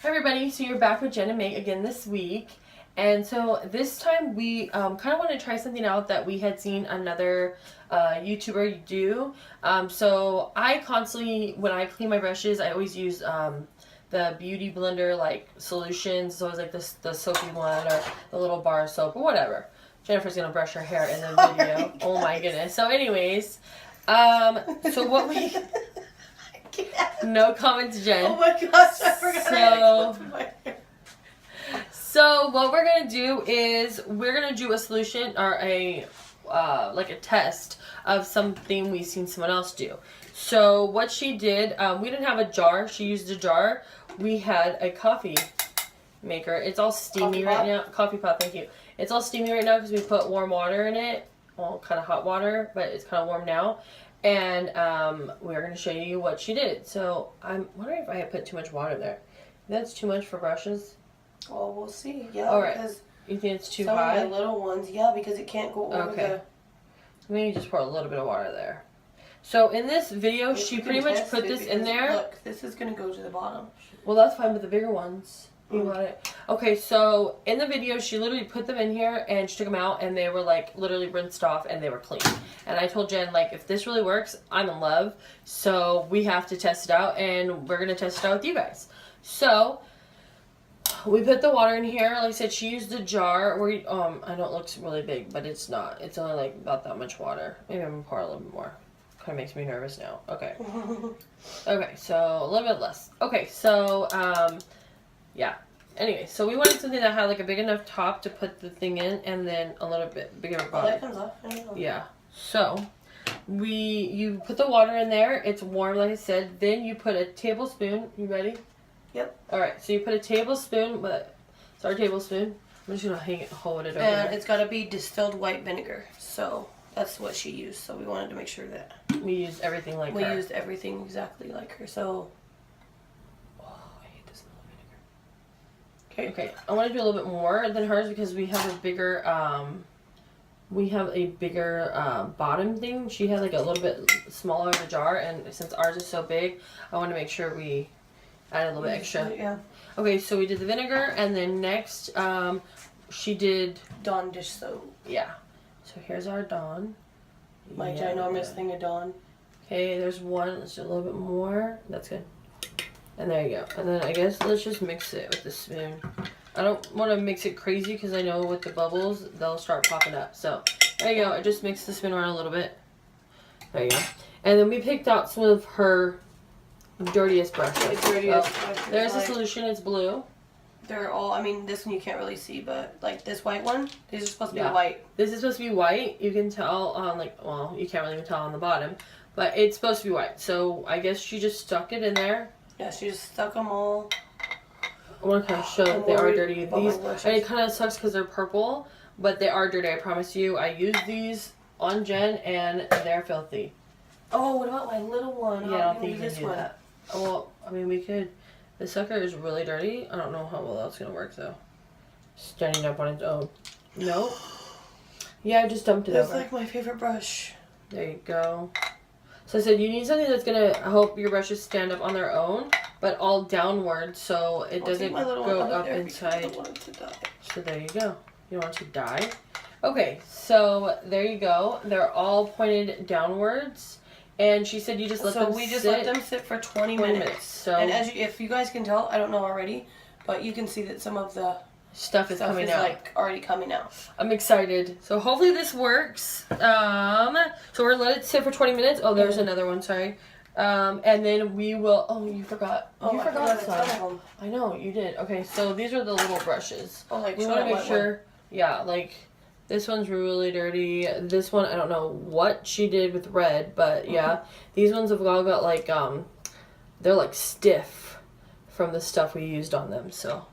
Hi everybody, so you're back with Jen and Meg again this week. And so this time we kind of want to try something out that we had seen another YouTuber do. So I constantly, when I clean my brushes, I always use the Beauty Blender like solutions. So it's like the soapy one or the little bar of soap or whatever. Jennifer's going to brush her hair in the video. Oh my goodness. So anyways, so what we... No comments, Jen. Oh my gosh, I forgot my hair. So what we're gonna do is we're gonna do a solution or a like a test of something we've seen someone else do. So what she did, we didn't have a jar. She used a jar. We had a coffee maker. It's all steamy right now. Coffee pot, thank you. It's all steamy right now because we put warm water in it. Well, kind of hot water, but it's kind of warm now. And we're going to show you what she did. So I'm wondering if I had put too much water there. That's too much for brushes? Well, we'll see. Yeah, all right. Because you think it's too some high? of my little ones, yeah, because it can't go over okay. Maybe just pour a little bit of water there. So in this video, she pretty much put this in there. Look, this is going to go to the bottom. Well, that's fine with the bigger ones. You want it? Okay, so in the video, she literally put them in here and she took them out and they were like literally rinsed off and they were clean. And I told Jen, like, if this really works, I'm in love. So we have to test it out and we're going to test it out with you guys. So we put the water in here. Like I said, she used a jar. I know it looks really big, but it's not. It's only like about that much water. Maybe I'm going to pour a little bit more. Kind of makes me nervous now. Okay. Okay, so a little bit less. Okay, so, yeah. Anyway, so we wanted something that had like a big enough top to put the thing in and then a little bit bigger bottom. Oh, that comes off. Yeah. So, you put the water in there. It's warm, like I said. Then you put a tablespoon. You ready? Yep. Alright, so you put a tablespoon, but it's our tablespoon. I'm just going to hold it over there. And it's got to be distilled white vinegar. So, that's what she used. So, we wanted to make sure that we used everything like her. We used everything exactly like her. So, Okay, I want to do a little bit more than hers because we have a bigger, bottom thing. She has like a little bit smaller of a jar, and since ours is so big, I want to make sure we add a little bit extra. Yeah. Okay, so we did the vinegar, and then next, she did... Dawn dish soap. Yeah. So here's our Dawn. My ginormous thing of Dawn. Okay, there's one. Let's do a little bit more. That's good. And there you go. And then I guess let's just mix it with the spoon. I don't want to mix it crazy because I know with the bubbles, they'll start popping up. So there you go. I just mixed the spoon around a little bit. There you go. And then we picked out some of her dirtiest brushes. There's the solution. It's blue. They're all, I mean, this one you can't really see, but like this white one, these are supposed to be white. This is supposed to be white. You can tell on well, you can't really even tell on the bottom. But it's supposed to be white. So I guess she just stuck it in there. Yeah, she just stuck them all. I want to kind of show that they are dirty. These, and it kind of sucks because they're purple, but they are dirty. I promise you. I used these on Jen, and they're filthy. Oh, what about my little one? Yeah, I don't think you can do that. Oh, well, I mean, we could. The sucker is really dirty. I don't know how well that's going to work, though. Standing up on its own. Nope. Yeah, I just dumped it over. That's like my favorite brush. There you go. So I said you need something that's going to help your brushes stand up on their own, but all downward so it doesn't go up inside. So there you go. You don't want to die. Okay, so there you go. They're all pointed downwards. And she said you just let them sit. So we just let them sit for 20 minutes. So, and if you guys can tell, I don't know already, but you can see that some of the stuff is coming out. Like already coming out. I'm excited. So hopefully this works. So we're gonna let it sit for 20 minutes. Oh, there's another one. Sorry. And then we will. Oh, you forgot. Oh, you forgot some. I know you did. Okay, so these are the little brushes. Oh, like we want to make sure. Yeah, like this one's really dirty. This one, I don't know what she did with red, but yeah, these ones have all got like they're like stiff from the stuff we used on them. So.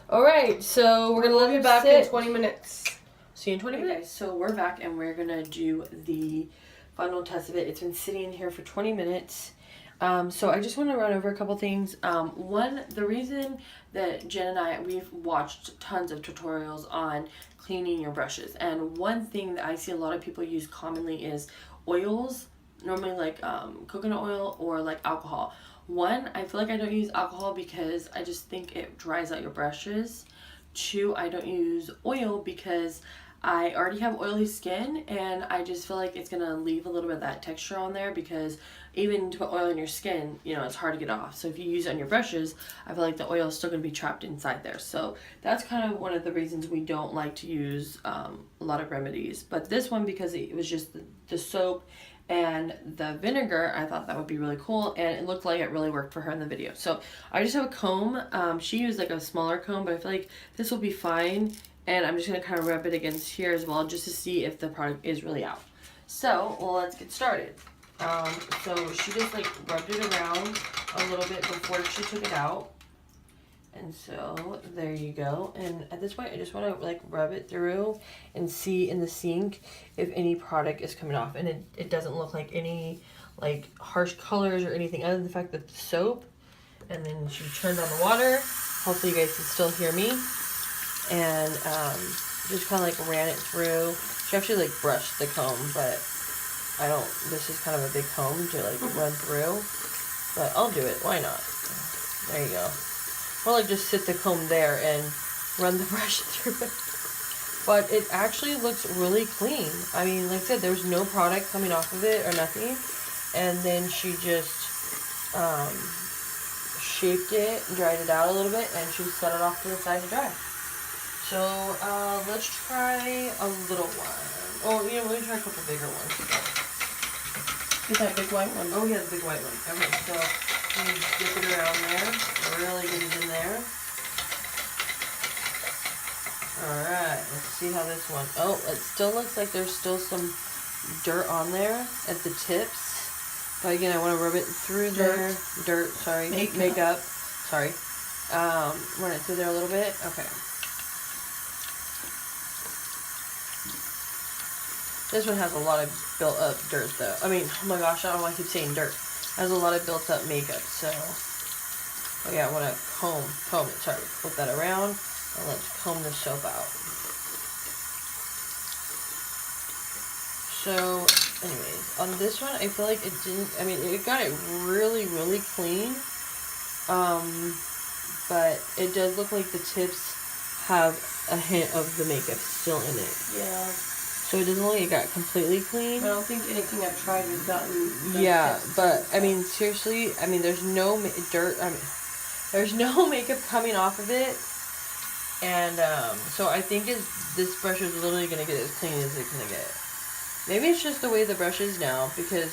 Alright, so we're going to leave it back in 20 minutes. See you in 20 minutes. So we're back and we're going to do the final test of it. It's been sitting in here for 20 minutes. So I just want to run over a couple things. One, the reason that Jen and we've watched tons of tutorials on cleaning your brushes. And one thing that I see a lot of people use commonly is oils. Normally like coconut oil or like alcohol. One, I feel like I don't use alcohol because I just think it dries out your brushes. Two, I don't use oil because I already have oily skin and I just feel like it's gonna leave a little bit of that texture on there, because even to put oil in your skin, you know, it's hard to get off. So if you use it on your brushes, I feel like the oil is still gonna be trapped inside there. So that's kind of one of the reasons we don't like to use a lot of remedies. But this one, because it was just the soap and the vinegar, I thought that would be really cool, and it looked like it really worked for her in the video. So I just have a comb. She used like a smaller comb, but I feel like this will be fine, and I'm just gonna kind of rub it against here as well, just to see if the product is really out. So, well, let's get started. So she just like rubbed it around a little bit before she took it out. And so there you go. And at this point, I just want to like rub it through and see in the sink if any product is coming off. And it doesn't look like any like harsh colors or anything, other than the fact that the soap. And then she turned on the water. Hopefully you guys can still hear me. And just kind of like ran it through. She actually like brushed the comb, but I don't, this is kind of a big comb to like run through. But I'll do it, why not? There you go. Or like just sit the comb there and run the brush through it. But it actually looks really clean. I mean, like I said, there's no product coming off of it or nothing. And then she just shaped it, dried it out a little bit, and she set it off to the side to dry. So let's try a little one. Oh, you know, let me try a couple bigger ones. Get that big white one. Oh yeah, the big white one. Okay, so you dip it around there. Really get it in there. Alright, let's see how this one. Oh, it still looks like there's still some dirt on there at the tips. But again, I want to rub it through there. Dirt, sorry. Makeup. Sorry. Run it through there a little bit. Okay. This one has a lot of built up dirt though. I mean, oh my gosh, I don't know why I keep saying dirt. It has a lot of built up makeup, so. Oh yeah, I want to comb it, sorry. Flip that around, and let's comb the soap out. So, anyways, on this one, I feel like it didn't, I mean, it got it really, really clean. But it does look like the tips have a hint of the makeup still in it. Yeah. So it doesn't look like it got completely clean. I don't think anything I've tried has gotten. Yeah, but I mean, seriously, I mean, there's no dirt. I mean, there's no makeup coming off of it, and so I think this brush is literally gonna get as clean as it's gonna get. Maybe it's just the way the brush is now, because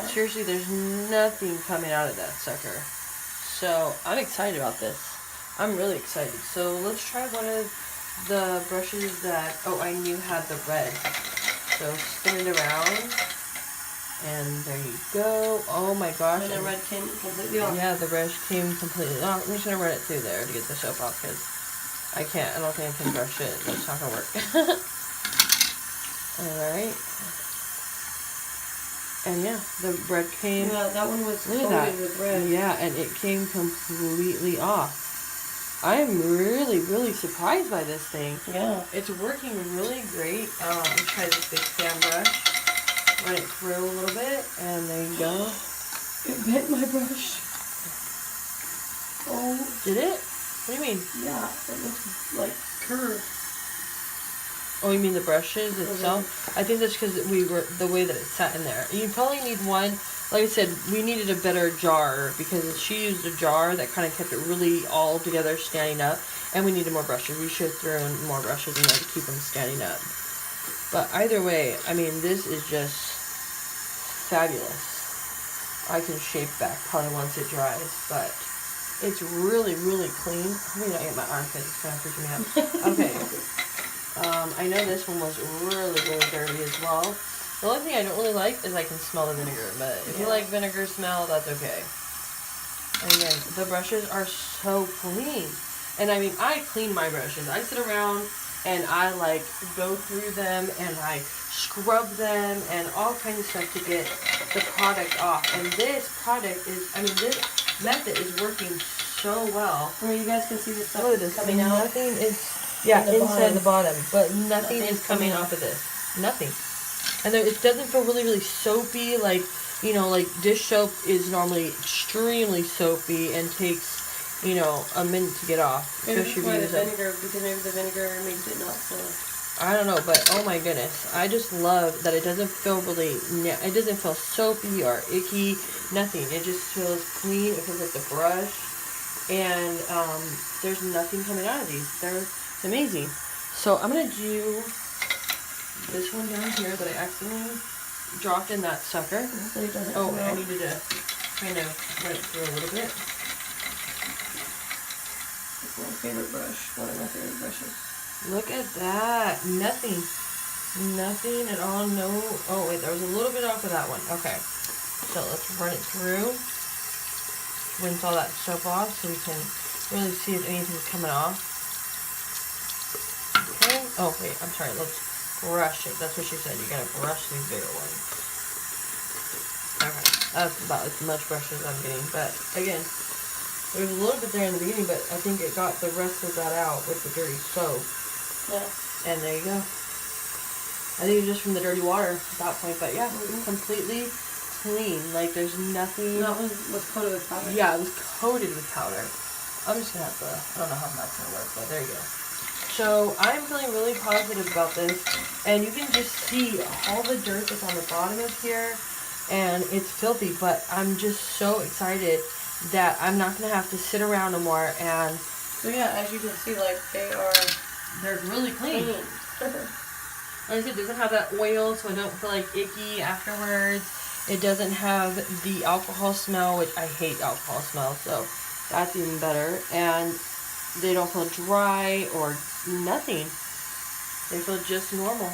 seriously, there's nothing coming out of that sucker. So I'm excited about this. I'm really excited. So let's try one of the brushes that, oh, I knew had the red. So spin it around, and there you go. Oh my gosh. And the red came completely off. Yeah, the red came completely off. I'm just going to run it through there to get the soap off, because I don't think I can brush it. It's not going to work. Alright. And yeah, the red came. Yeah, that one was coated with red. Yeah, and it came completely off. I am really, really surprised by this thing. Yeah. It's working really great. Let's try this big fan brush. Run it through a little bit, and there you go. It bent my brush. Oh. Did it? What do you mean? Yeah, it looks like curved. Oh, you mean the brushes itself? I think that's because the way that it sat in there. You probably need one. Like I said, we needed a better jar, because she used a jar that kind of kept it really all together standing up, and we needed more brushes. We should have thrown more brushes in there to keep them standing up. But either way, I mean, this is just fabulous. I can shape back probably once it dries, but it's really, really clean. I mean, I get my armpit, it's kind of freaking me out. Okay. I know this one was really, really dirty as well. The only thing I don't really like is I can smell the vinegar, but if you like vinegar smell, that's okay. And again, the brushes are so clean. And I mean, I clean my brushes. I sit around and I like go through them and I scrub them and all kinds of stuff to get the product off. And this product is, I mean, this method is working so well. Where you guys can see the stuff Look at this. coming out. Nothing is, yeah, inside the bottom, but nothing is coming off of this. Nothing. And it doesn't feel really, really soapy, like you know, like dish soap is normally extremely soapy and takes, you know, a minute to get off. Maybe Especially for the if you use vinegar, because maybe the vinegar makes it not so. I don't know, but oh my goodness, I just love that it doesn't feel really, it doesn't feel soapy or icky, nothing. It just feels clean. It feels like the brush, and there's nothing coming out of these. They're amazing. So I'm gonna do this one down here that I accidentally dropped in that sucker. So it doesn't Oh, come I out. needed to kind of run it through a little bit. It's my favorite brush. One of my favorite brushes. Look at that. Nothing. Nothing at all. No. Oh, wait. There was a little bit off of that one. Okay. So let's run it through. Rinse all that soap off so we can really see if anything's coming off. Okay. Oh, wait. I'm sorry. Let's brush it. That's what she said. You gotta brush these bigger ones. Okay. That's about as much brush as I'm getting. But, again, there's a little bit there in the beginning, but I think it got the rest of that out with the dirty soap. Yeah. And there you go. I think it's just from the dirty water at that point, but yeah, it's completely clean. Like there's nothing. That one was coated with powder. Yeah, it was coated with powder. I'm just gonna have to. I don't know how that's gonna work, but there you go. So I'm feeling really positive about this, and you can just see all the dirt that's on the bottom of here, and it's filthy. But I'm just so excited that I'm not gonna have to sit around no more. And So yeah, as you can see, like they're really clean. Like I said, it doesn't have that oil, so I don't feel like icky afterwards. It doesn't have the alcohol smell, which I hate alcohol smell, so that's even better. And they don't feel dry or nothing. They feel just normal.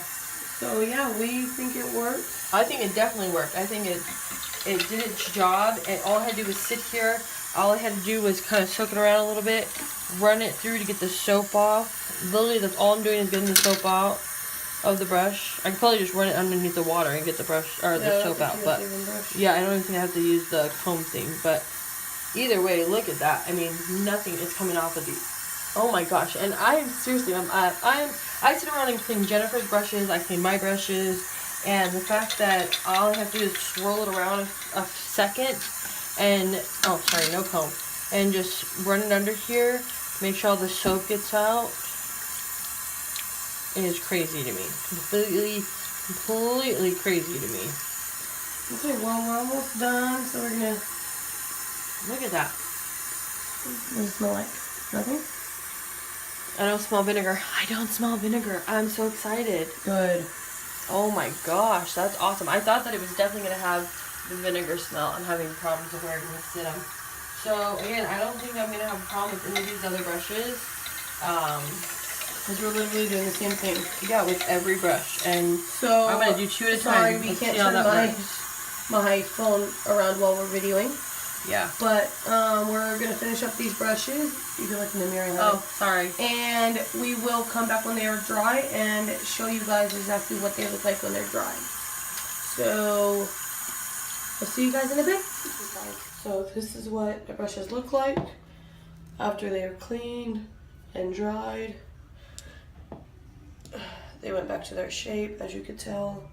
So yeah, we think it works. I think it definitely worked. I think it did its job, and all I had to do was sit here. All I had to do was kind of soak it around a little bit, run it through to get the soap off. Literally, that's all I'm doing is getting the soap out of the brush. I could probably just run it underneath the water and get the brush or the soap out, but yeah, I don't even think I have to use the comb thing. But either way, look at that. I mean, nothing is coming off of these. Oh my gosh! And I seriously, I sit around and clean Jennifer's brushes. I clean my brushes, and the fact that all I have to do is swirl it around a second, and oh sorry, no comb, and just run it under here. Make sure all the soap gets out. It is crazy to me. Completely crazy to me. Okay, well we're almost done, so we're gonna Look at that. what does it smell like? Nothing? I don't smell vinegar. I don't smell vinegar. I'm so excited. Good. Oh my gosh, that's awesome. I thought that it was definitely going to have the vinegar smell. I'm having problems with where I'm going to sit them. So again, I don't think I'm going to have a problem with any of these other brushes. Because we're literally doing the same thing. Yeah, with every brush. And So I'm going to do 2 at a sorry, time. we Let's can't see how turn that works. my phone around while we're videoing. Yeah. But we're gonna finish up these brushes. You can look in the mirror. Oh, sorry. And we will come back when they are dry and show you guys exactly what they look like when they're dry. So we'll see you guys in a bit. So this is what the brushes look like after they are cleaned and dried. They went back to their shape, as you could tell.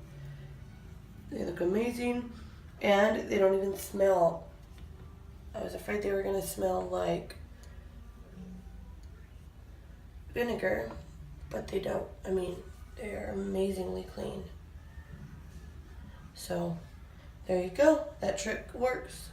They look amazing, and they don't even smell. I was afraid they were gonna smell like vinegar, but they don't. I mean, they're amazingly clean. So there you go. That trick works.